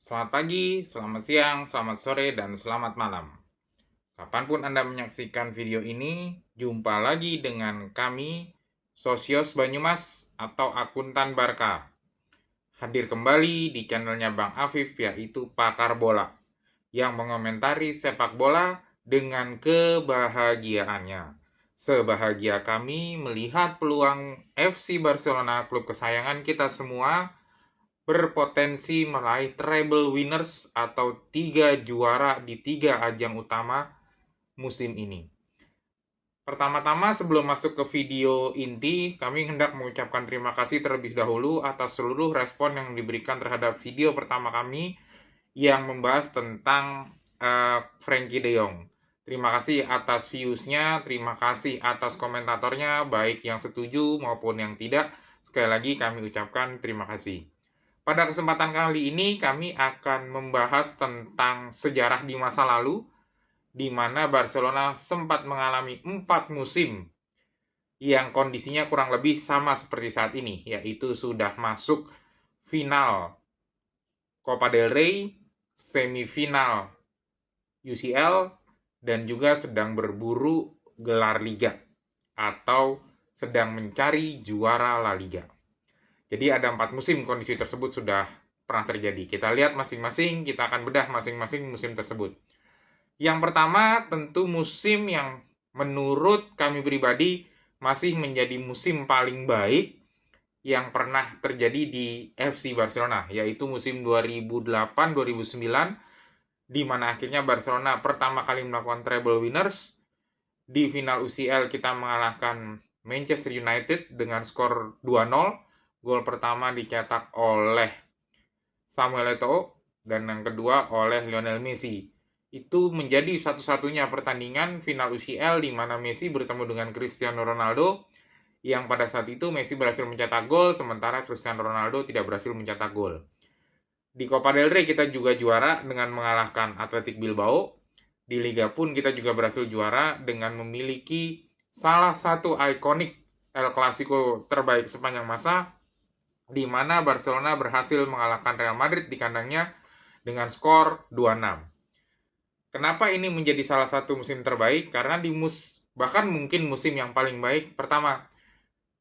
Selamat pagi, selamat siang, selamat sore, dan selamat malam. Kapanpun Anda menyaksikan video ini, jumpa lagi dengan kami, Sosios Banyumas atau Akuntan Barka. Hadir kembali di channelnya Bang Afif, yaitu Pakar Bola, yang mengomentari sepak bola dengan kebahagiaannya. Sebahagia kami melihat peluang FC Barcelona, klub kesayangan kita semua, berpotensi meraih treble winners atau 3 juara di 3 ajang utama musim ini. Pertama-tama sebelum masuk ke video inti, kami hendak mengucapkan terima kasih terlebih dahulu atas seluruh respon yang diberikan terhadap video pertama kami yang membahas tentang Frenkie de Jong. Terima kasih atas views-nya, terima kasih atas komentatornya, baik yang setuju maupun yang tidak. Sekali lagi kami ucapkan terima kasih. Pada kesempatan kali ini kami akan membahas tentang sejarah di masa lalu, di mana Barcelona sempat mengalami 4 musim yang kondisinya kurang lebih sama seperti saat ini, yaitu sudah masuk final Copa del Rey, semifinal UCL, dan juga sedang berburu gelar Liga atau sedang mencari juara La Liga. Jadi ada 4 musim kondisi tersebut sudah pernah terjadi. Kita lihat masing-masing, kita akan bedah masing-masing musim tersebut. Yang pertama tentu musim yang menurut kami pribadi masih menjadi musim paling baik yang pernah terjadi di FC Barcelona, yaitu musim 2008-2009, di mana akhirnya Barcelona pertama kali melakukan treble winners. Di final UCL kita mengalahkan Manchester United dengan skor 2-0. Gol pertama dicetak oleh Samuel Eto'o dan yang kedua oleh Lionel Messi. Itu menjadi satu-satunya pertandingan final UCL di mana Messi bertemu dengan Cristiano Ronaldo, yang pada saat itu Messi berhasil mencetak gol sementara Cristiano Ronaldo tidak berhasil mencetak gol. Di Copa del Rey kita juga juara dengan mengalahkan Athletic Bilbao. Di Liga pun kita juga berhasil juara dengan memiliki salah satu ikonik El Clasico terbaik sepanjang masa, di mana Barcelona berhasil mengalahkan Real Madrid di kandangnya dengan skor 2-6. Kenapa ini menjadi salah satu musim terbaik? Karena bahkan mungkin musim yang paling baik. Pertama,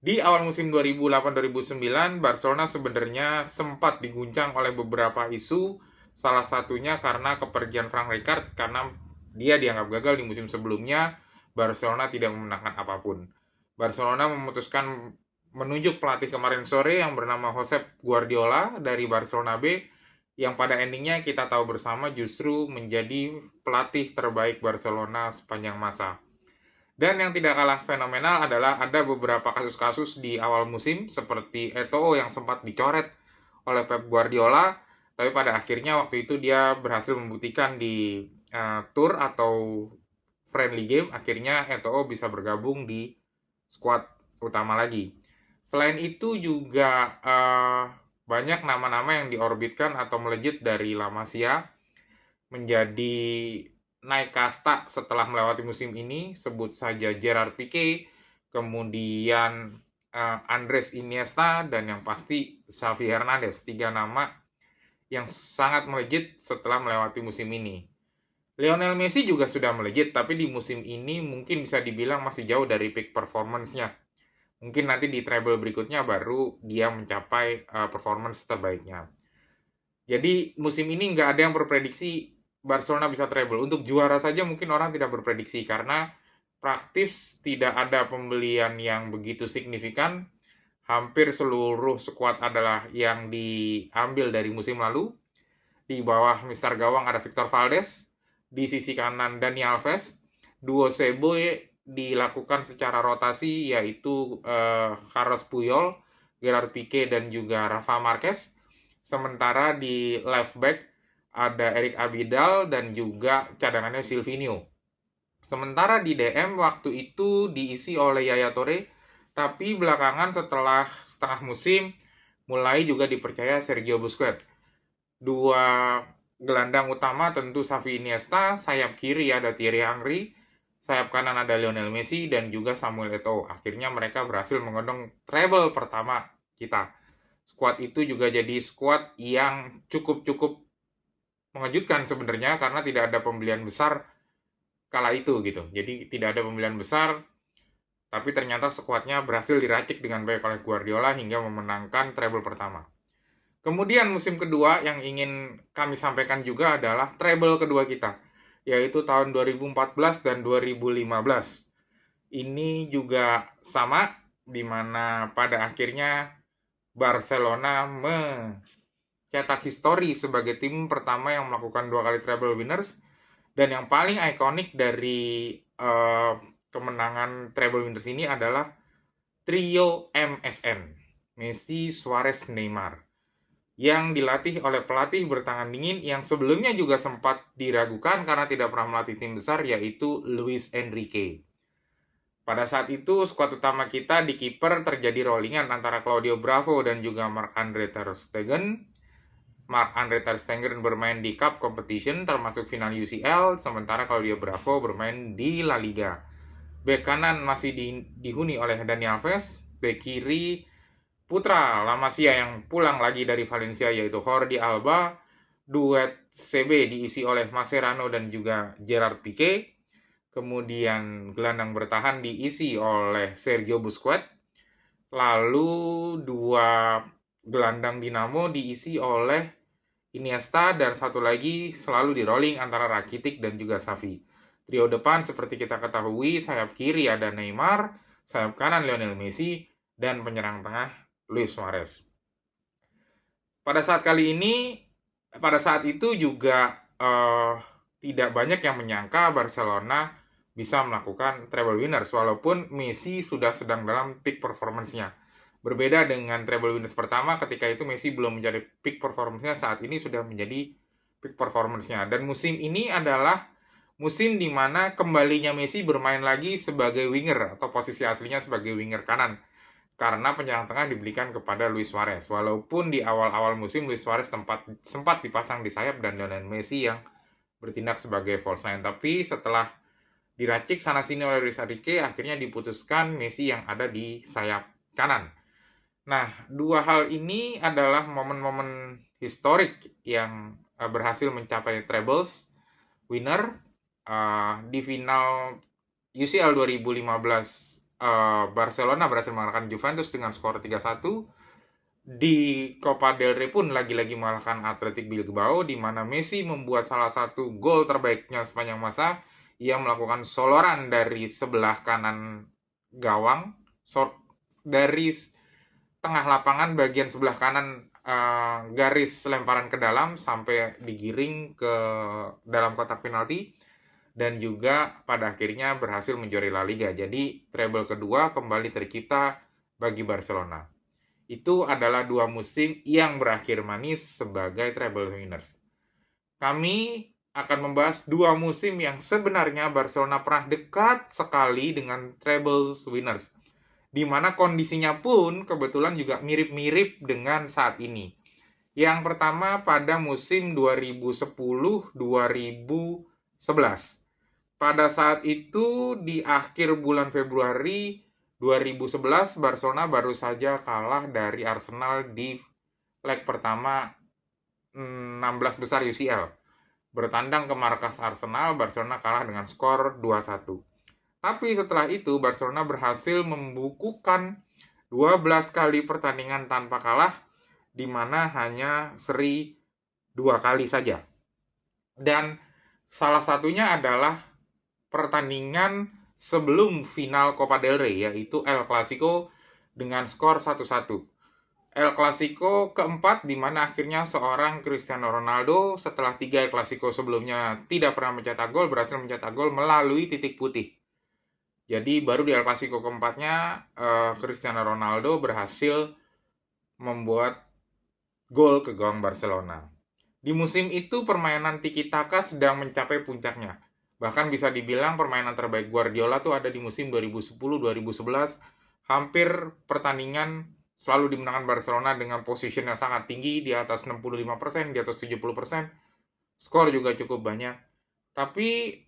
di awal musim 2008-2009, Barcelona sebenarnya sempat diguncang oleh beberapa isu, salah satunya karena kepergian Frank Rijkaard, karena dia dianggap gagal di musim sebelumnya, Barcelona tidak memenangkan apapun. Barcelona memutuskan menunjuk pelatih kemarin sore yang bernama Josep Guardiola dari Barcelona B, yang pada endingnya kita tahu bersama justru menjadi pelatih terbaik Barcelona sepanjang masa. Dan yang tidak kalah fenomenal adalah ada beberapa kasus-kasus di awal musim seperti Eto'o yang sempat dicoret oleh Pep Guardiola, tapi pada akhirnya waktu itu dia berhasil membuktikan di tour atau friendly game, akhirnya Eto'o bisa bergabung di skuad utama lagi. Selain itu juga banyak nama-nama yang diorbitkan atau melejit dari La Masia menjadi naik kasta setelah melewati musim ini. Sebut saja Gerard Piqué, kemudian Andres Iniesta, dan yang pasti Xavi Hernandez. 3 nama yang sangat melejit setelah melewati musim ini. Lionel Messi juga sudah melejit, tapi di musim ini mungkin bisa dibilang masih jauh dari peak performance-nya. Mungkin nanti di treble berikutnya baru dia mencapai performance terbaiknya. Jadi musim ini nggak ada yang berprediksi Barcelona bisa treble. Untuk juara saja mungkin orang tidak berprediksi karena praktis tidak ada pembelian yang begitu signifikan. Hampir seluruh skuad adalah yang diambil dari musim lalu. Di bawah Mister Gawang ada Victor Valdes, di sisi kanan Dani Alves. Duo Seboe dilakukan secara rotasi, yaitu Carlos Puyol, Gerard Piqué, dan juga Rafa Marquez. Sementara di left back ada Eric Abidal dan juga cadangannya Silvinho. Sementara di DM waktu itu diisi oleh Yaya Toure, tapi belakangan setelah setengah musim mulai juga dipercaya Sergio Busquets. Dua gelandang utama tentu Xavi Iniesta, sayap kiri ada Thierry Henry, sayap kanan ada Lionel Messi dan juga Samuel Eto'o. Akhirnya mereka berhasil mengodong treble pertama kita. Skuad itu juga jadi skuad yang cukup mengejutkan sebenarnya karena tidak ada pembelian besar kala itu gitu. Jadi tidak ada pembelian besar, tapi ternyata skuadnya berhasil diracik dengan baik oleh Guardiola hingga memenangkan treble pertama. Kemudian musim kedua yang ingin kami sampaikan juga adalah treble kedua kita, yaitu tahun 2014 dan 2015. Ini juga sama, di mana pada akhirnya Barcelona mencetak histori sebagai tim pertama yang melakukan 2 kali treble winners, dan yang paling ikonik dari kemenangan treble winners ini adalah trio MSN, Messi, Suarez, Neymar, yang dilatih oleh pelatih bertangan dingin yang sebelumnya juga sempat diragukan karena tidak pernah melatih tim besar, yaitu Luis Enrique. Pada saat itu, skuad utama kita di kiper terjadi rollingan antara Claudio Bravo dan juga Marc-Andre ter Stegen. Marc-Andre ter Stegen bermain di Cup Competition termasuk final UCL, sementara Claudio Bravo bermain di La Liga. Bek kanan masih dihuni oleh Dani Alves, bek kiri putra La Masia yang pulang lagi dari Valencia yaitu Jordi Alba, duet CB diisi oleh Mascherano dan juga Gerard Pique. Kemudian gelandang bertahan diisi oleh Sergio Busquets. Lalu dua gelandang Dinamo diisi oleh Iniesta dan satu lagi selalu di rolling antara Rakitic dan juga Xavi. Trio depan seperti kita ketahui, sayap kiri ada Neymar, sayap kanan Lionel Messi, dan penyerang tengah Luis Suarez. Pada saat itu juga tidak banyak yang menyangka Barcelona bisa melakukan treble winners, walaupun Messi sudah sedang dalam peak performance-nya. Berbeda dengan treble winners pertama, ketika itu Messi belum menjadi peak performance-nya, saat ini sudah menjadi peak performance-nya. Dan musim ini adalah musim di mana kembalinya Messi bermain lagi sebagai winger, atau posisi aslinya sebagai winger kanan, karena penyerang tengah diberikan kepada Luis Suarez. Walaupun di awal-awal musim Luis Suarez sempat dipasang di sayap dan Lionel Messi yang bertindak sebagai false nine. Tapi setelah diracik sana-sini oleh Luis Enrique, akhirnya diputuskan Messi yang ada di sayap kanan. Nah, dua hal ini adalah momen-momen historik yang berhasil mencapai trebles winner di final UCL 2015. Barcelona berhasil mengalahkan Juventus dengan skor 3-1. Di Copa del Rey pun lagi-lagi mengalahkan Athletic Bilbao, di mana Messi membuat salah satu gol terbaiknya sepanjang masa. Ia melakukan soloran dari sebelah kanan gawang, dari tengah lapangan bagian sebelah kanan garis lemparan ke dalam sampai digiring ke dalam kotak penalti, dan juga pada akhirnya berhasil menjuarai La Liga. Jadi treble kedua kembali tercipta bagi Barcelona. Itu adalah dua musim yang berakhir manis sebagai treble winners. Kami akan membahas dua musim yang sebenarnya Barcelona pernah dekat sekali dengan treble winners, di mana kondisinya pun kebetulan juga mirip-mirip dengan saat ini. Yang pertama pada musim 2010-2011. Pada saat itu di akhir bulan Februari 2011, Barcelona baru saja kalah dari Arsenal di leg pertama 16 besar UCL. Bertandang ke markas Arsenal, Barcelona kalah dengan skor 2-1. Tapi setelah itu Barcelona berhasil membukukan 12 kali pertandingan tanpa kalah, di mana hanya seri 2 kali saja. Dan salah satunya adalah pertandingan sebelum final Copa del Rey, yaitu El Clasico dengan skor 1-1. El Clasico keempat, di mana akhirnya seorang Cristiano Ronaldo setelah 3 El Clasico sebelumnya tidak pernah mencetak gol, berhasil mencetak gol melalui titik putih. Jadi baru di El Clasico keempatnya Cristiano Ronaldo berhasil membuat gol ke gawang Barcelona. Di musim itu permainan tiki-taka sedang mencapai puncaknya. Bahkan bisa dibilang permainan terbaik Guardiola tuh ada di musim 2010-2011. Hampir pertandingan selalu dimenangkan Barcelona dengan position yang sangat tinggi, di atas 65%, di atas 70%. Skor juga cukup banyak. Tapi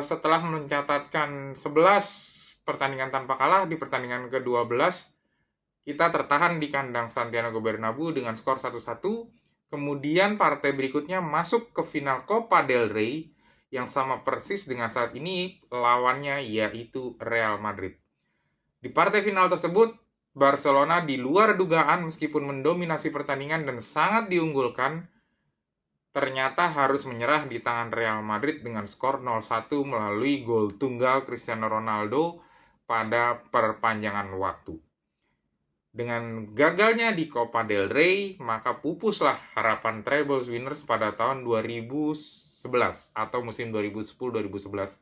setelah mencatatkan 11 pertandingan tanpa kalah, di pertandingan ke-12 kita tertahan di kandang Santiago Bernabeu dengan skor 1-1. Kemudian partai berikutnya masuk ke final Copa del Rey yang sama persis dengan saat ini lawannya yaitu Real Madrid. Di partai final tersebut, Barcelona di luar dugaan meskipun mendominasi pertandingan dan sangat diunggulkan, ternyata harus menyerah di tangan Real Madrid dengan skor 0-1 melalui gol tunggal Cristiano Ronaldo pada perpanjangan waktu. Dengan gagalnya di Copa del Rey, maka pupuslah harapan treble winners pada tahun 2011 atau musim 2010-2011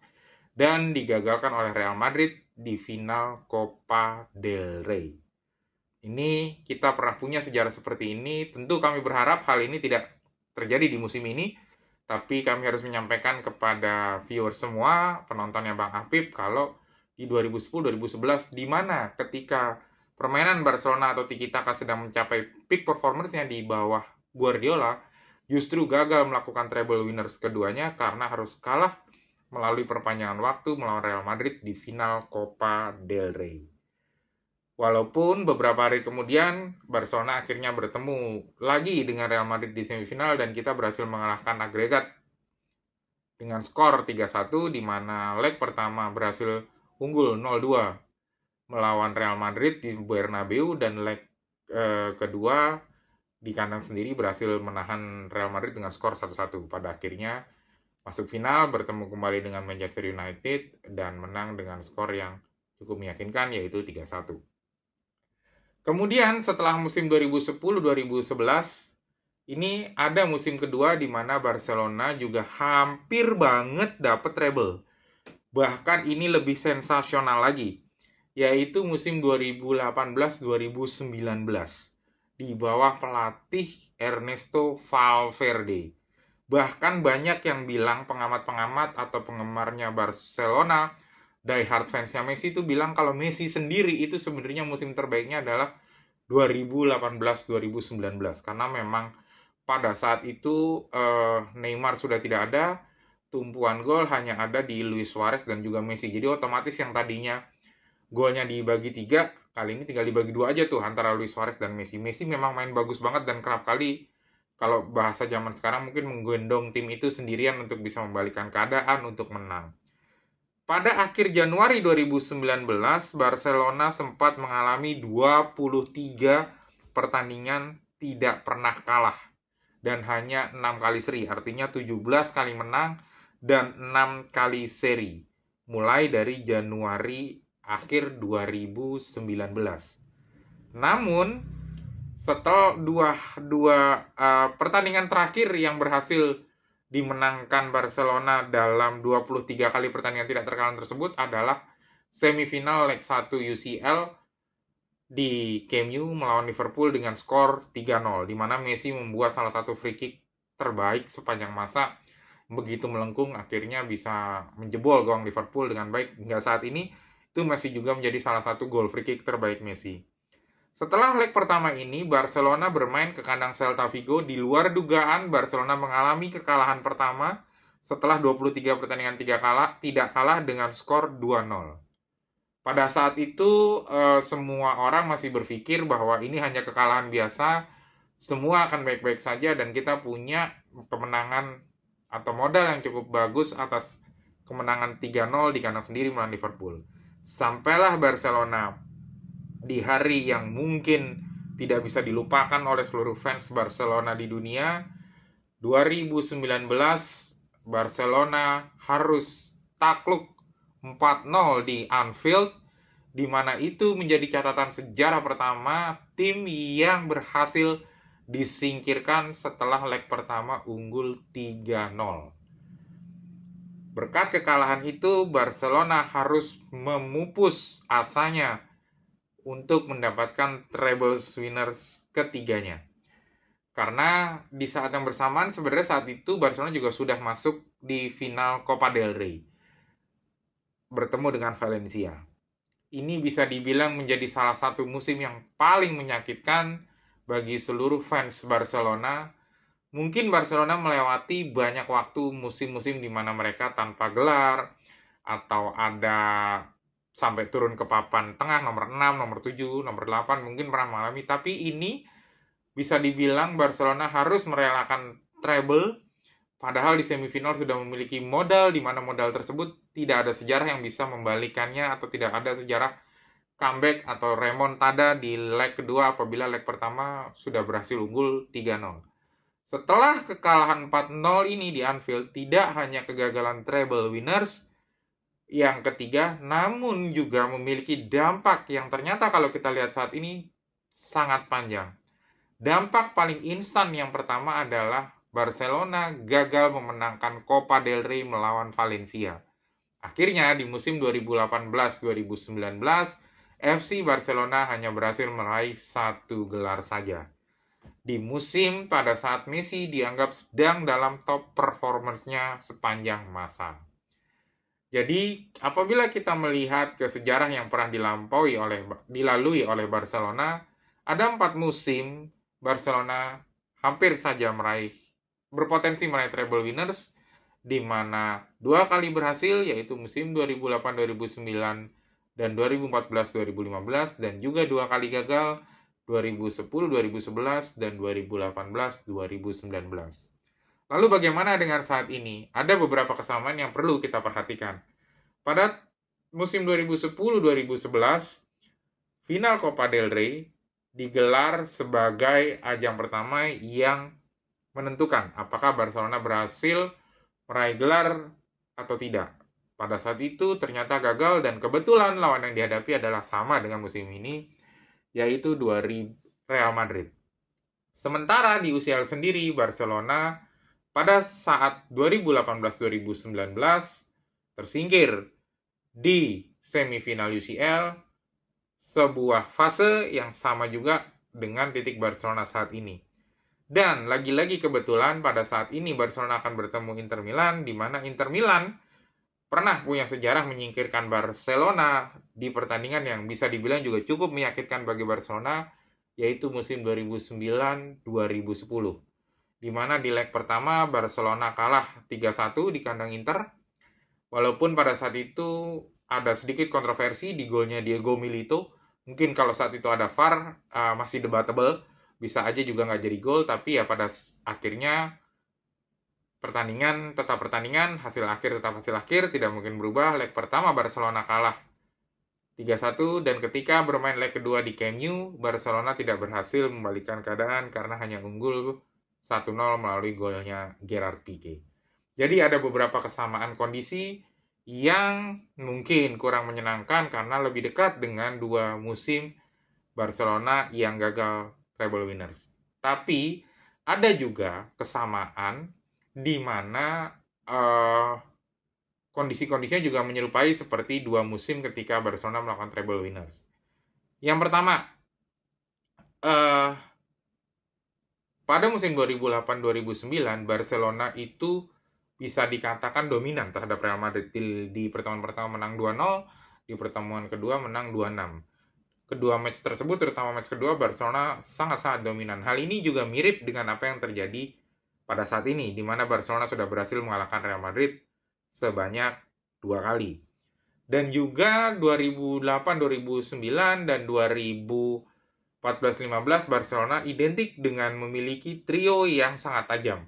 dan digagalkan oleh Real Madrid di final Copa del Rey. Ini kita pernah punya sejarah seperti ini, tentu kami berharap hal ini tidak terjadi di musim ini, tapi kami harus menyampaikan kepada viewer semua, penontonnya Bang Apip, kalau di 2010-2011, di mana ketika permainan Barcelona atau Tiki Taka sedang mencapai peak performance-nya di bawah Guardiola, justru gagal melakukan treble winners keduanya karena harus kalah melalui perpanjangan waktu melawan Real Madrid di final Copa del Rey. Walaupun beberapa hari kemudian Barcelona akhirnya bertemu lagi dengan Real Madrid di semifinal dan kita berhasil mengalahkan agregat dengan skor 3-1 di mana leg pertama berhasil unggul 0-2 melawan Real Madrid di Bernabeu dan leg kedua di kandang sendiri berhasil menahan Real Madrid dengan skor 1-1. Pada akhirnya masuk final bertemu kembali dengan Manchester United dan menang dengan skor yang cukup meyakinkan yaitu 3-1. Kemudian setelah musim 2010-2011, ini ada musim kedua di mana Barcelona juga hampir banget dapat treble. Bahkan ini lebih sensasional lagi, yaitu musim 2018-2019 di bawah pelatih Ernesto Valverde. Bahkan banyak yang bilang pengamat-pengamat atau penggemarnya Barcelona, diehard fansnya Messi itu bilang kalau Messi sendiri itu sebenarnya musim terbaiknya adalah 2018-2019 karena memang pada saat itu Neymar sudah tidak ada, tumpuan gol hanya ada di Luis Suarez dan juga Messi. Jadi otomatis yang tadinya golnya dibagi 3, kali ini tinggal dibagi 2 aja tuh antara Luis Suarez dan Messi. Messi memang main bagus banget dan kerap kali kalau bahasa zaman sekarang mungkin menggendong tim itu sendirian untuk bisa membalikkan keadaan untuk menang. Pada akhir Januari 2019, Barcelona sempat mengalami 23 pertandingan tidak pernah kalah dan hanya 6 kali seri, artinya 17 kali menang dan 6 kali seri, mulai dari Januari akhir 2019. Namun, setelah dua pertandingan terakhir yang berhasil dimenangkan Barcelona dalam 23 kali pertandingan tidak terkalah tersebut adalah semifinal leg 1 UCL di Camp Nou melawan Liverpool dengan skor 3-0, di mana Messi membuat salah satu free kick terbaik sepanjang masa. Begitu melengkung akhirnya bisa menjebol gawang Liverpool dengan baik. Hingga saat ini itu masih juga menjadi salah satu gol free kick terbaik Messi. Setelah leg pertama ini, Barcelona bermain ke kandang Celta Vigo. Di luar dugaan, Barcelona mengalami kekalahan pertama setelah 23 pertandingan tidak kalah dengan skor 2-0. Pada saat itu, semua orang masih berpikir bahwa ini hanya kekalahan biasa, semua akan baik-baik saja, dan kita punya kemenangan atau modal yang cukup bagus atas kemenangan 3-0 di kandang sendiri melawan Liverpool. Sampailah Barcelona di hari yang mungkin tidak bisa dilupakan oleh seluruh fans Barcelona di dunia, 2019 Barcelona harus takluk 4-0 di Anfield, di mana itu menjadi catatan sejarah pertama tim yang berhasil disingkirkan setelah leg pertama unggul 3-0. Berkat kekalahan itu, Barcelona harus memupus asanya untuk mendapatkan treble winners ketiganya. Karena di saat yang bersamaan sebenarnya saat itu Barcelona juga sudah masuk di final Copa del Rey bertemu dengan Valencia. Ini bisa dibilang menjadi salah satu musim yang paling menyakitkan bagi seluruh fans Barcelona. Mungkin Barcelona melewati banyak waktu musim-musim di mana mereka tanpa gelar atau ada sampai turun ke papan tengah nomor 6, nomor 7, nomor 8 mungkin pernah mengalami, tapi ini bisa dibilang Barcelona harus merelakan treble, padahal di semifinal sudah memiliki modal, di mana modal tersebut tidak ada sejarah yang bisa membalikannya atau tidak ada sejarah comeback atau remontada di leg kedua apabila leg pertama sudah berhasil unggul 3-0. Setelah kekalahan 4-0 ini di Anfield, tidak hanya kegagalan treble winners yang ketiga, namun juga memiliki dampak yang ternyata kalau kita lihat saat ini sangat panjang. Dampak paling instan yang pertama adalah Barcelona gagal memenangkan Copa del Rey melawan Valencia. Akhirnya di musim 2018-2019, FC Barcelona hanya berhasil meraih 1 gelar saja. Di musim pada saat Messi dianggap sedang dalam top performance-nya sepanjang masa. Jadi, apabila kita melihat ke sejarah yang pernah dilalui oleh Barcelona, ada 4 musim Barcelona hampir saja berpotensi meraih treble winners, di mana 2 kali berhasil, yaitu musim 2008-2009 dan 2014-2015, dan juga 2 kali gagal, 2010-2011 dan 2018-2019. Lalu bagaimana dengan saat ini? Ada beberapa kesamaan yang perlu kita perhatikan. Pada musim 2010-2011, final Copa del Rey digelar sebagai ajang pertama yang menentukan apakah Barcelona berhasil meraih gelar atau tidak. Pada saat itu ternyata gagal dan kebetulan lawan yang dihadapi adalah sama dengan musim ini, yaitu Real Madrid. Sementara di UCL sendiri, Barcelona pada saat 2018-2019 tersingkir di semifinal UCL, sebuah fase yang sama juga dengan titik Barcelona saat ini. Dan lagi-lagi kebetulan pada saat ini Barcelona akan bertemu Inter Milan, di mana Inter Milan pernah punya sejarah menyingkirkan Barcelona di pertandingan yang bisa dibilang juga cukup menyakitkan bagi Barcelona, yaitu musim 2009-2010. Di mana di leg pertama Barcelona kalah 3-1 di kandang Inter, walaupun pada saat itu ada sedikit kontroversi di golnya Diego Milito. Mungkin kalau saat itu ada VAR masih debatable, bisa aja juga nggak jadi gol, tapi ya pada akhirnya pertandingan tetap pertandingan, hasil akhir tetap hasil akhir, tidak mungkin berubah. Leg pertama Barcelona kalah 3-1, dan ketika bermain leg kedua di Camp Nou, Barcelona tidak berhasil membalikkan keadaan karena hanya unggul 1-0 melalui golnya Gerard Piqué. Jadi ada beberapa kesamaan kondisi yang mungkin kurang menyenangkan karena lebih dekat dengan 2 musim Barcelona yang gagal treble winners. Tapi ada juga kesamaan di mana kondisi-kondisinya juga menyerupai seperti 2 musim ketika Barcelona melakukan treble winners. Yang pertama, pada musim 2008-2009, Barcelona itu bisa dikatakan dominan terhadap Real Madrid. Di pertemuan pertama menang 2-0, di pertemuan kedua menang 2-6. Kedua match tersebut, terutama match kedua, Barcelona sangat-sangat dominan. Hal ini juga mirip dengan apa yang terjadi pada saat ini, di mana Barcelona sudah berhasil mengalahkan Real Madrid sebanyak 2 kali. Dan juga 2008-2009 dan 2014-15 Barcelona identik dengan memiliki trio yang sangat tajam.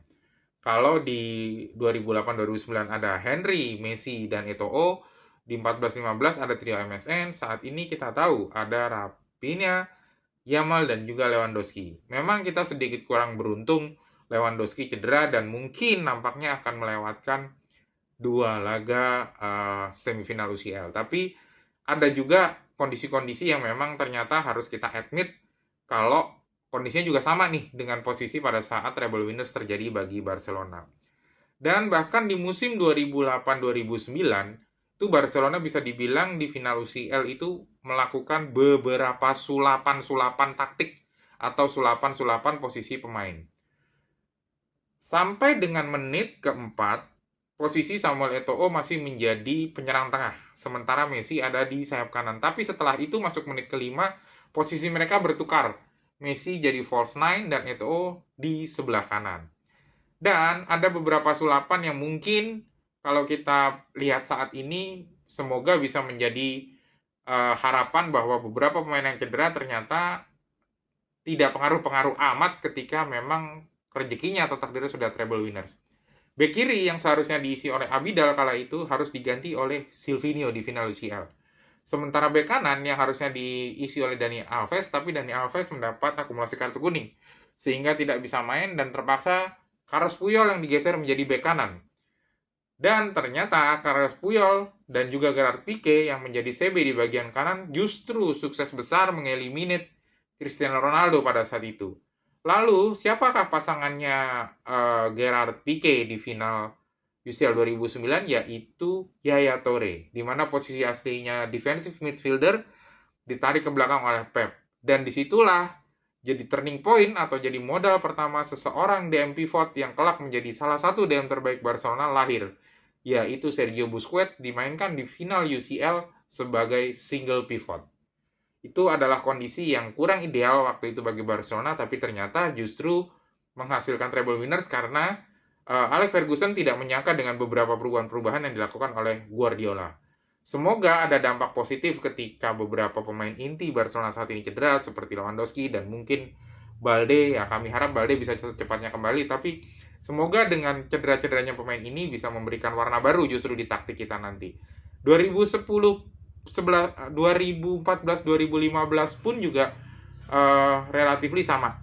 Kalau di 2008-2009 ada Henry, Messi, dan Eto'o, di 14-15 ada trio MSN, saat ini kita tahu ada Rafinha, Yamal, dan juga Lewandowski. Memang kita sedikit kurang beruntung, Lewandowski cedera dan mungkin nampaknya akan melewatkan 2 laga semifinal UCL. Tapi ada juga kondisi-kondisi yang memang ternyata harus kita admit kalau kondisinya juga sama nih dengan posisi pada saat treble winners terjadi bagi Barcelona. Dan bahkan di musim 2008-2009, itu Barcelona bisa dibilang di final UCL itu melakukan beberapa sulapan-sulapan taktik atau sulapan-sulapan posisi pemain. Sampai dengan menit keempat, posisi Samuel Eto'o masih menjadi penyerang tengah, sementara Messi ada di sayap kanan. Tapi setelah itu masuk menit kelima, posisi mereka bertukar. Messi jadi false nine dan Eto'o di sebelah kanan. Dan ada beberapa sulapan yang mungkin kalau kita lihat saat ini, semoga bisa menjadi harapan bahwa beberapa pemain yang cedera ternyata tidak pengaruh-pengaruh amat ketika memang rezekinya atau takdirnya sudah treble winners. Bek kiri yang seharusnya diisi oleh Abidal kala itu harus diganti oleh Silvinho di final UCL. Sementara bek kanan yang harusnya diisi oleh Dani Alves, tapi Dani Alves mendapat akumulasi kartu kuning. Sehingga tidak bisa main dan terpaksa Carles Puyol yang digeser menjadi bek kanan. Dan ternyata Carles Puyol dan juga Gerard Pique yang menjadi CB di bagian kanan justru sukses besar mengeliminate Cristiano Ronaldo pada saat itu. Lalu, siapakah pasangannya Gerard Pique di final UCL 2009? Yaitu Yaya Toure, di mana posisi aslinya defensive midfielder ditarik ke belakang oleh Pep. Dan disitulah jadi turning point atau jadi modal pertama seseorang DM pivot yang kelak menjadi salah satu DM terbaik Barcelona lahir, yaitu Sergio Busquets, dimainkan di final UCL sebagai single pivot. Itu adalah kondisi yang kurang ideal waktu itu bagi Barcelona, tapi ternyata justru menghasilkan treble winners karena Alex Ferguson tidak menyangka dengan beberapa perubahan-perubahan yang dilakukan oleh Guardiola. Semoga ada dampak positif ketika beberapa pemain inti Barcelona saat ini cedera, seperti Lewandowski dan mungkin Balde. Ya, kami harap Balde bisa secepatnya kembali, tapi semoga dengan cedera-cederanya pemain ini bisa memberikan warna baru justru di taktik kita nanti. 2014-2015 pun juga relatively sama.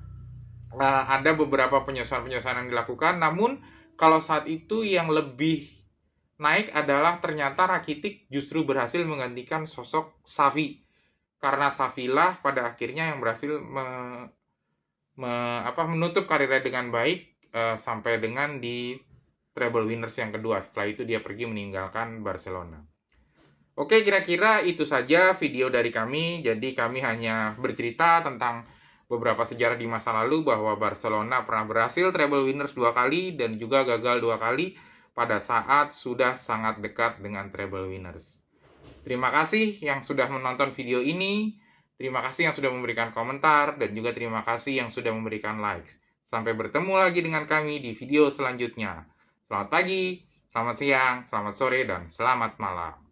Ada beberapa penyesuaian-penyesuaian yang dilakukan, namun kalau saat itu yang lebih naik adalah ternyata Rakitic justru berhasil menggantikan sosok Xavi. Karena Xavilah pada akhirnya yang berhasil menutup karirnya dengan baik sampai dengan di treble winners yang kedua. Setelah itu dia pergi meninggalkan Barcelona. Oke, kira-kira itu saja video dari kami. Jadi kami hanya bercerita tentang beberapa sejarah di masa lalu bahwa Barcelona pernah berhasil treble winners 2 kali dan juga gagal 2 kali pada saat sudah sangat dekat dengan treble winners. Terima kasih yang sudah menonton video ini. Terima kasih yang sudah memberikan komentar dan juga terima kasih yang sudah memberikan likes. Sampai bertemu lagi dengan kami di video selanjutnya. Selamat pagi, selamat siang, selamat sore, dan selamat malam.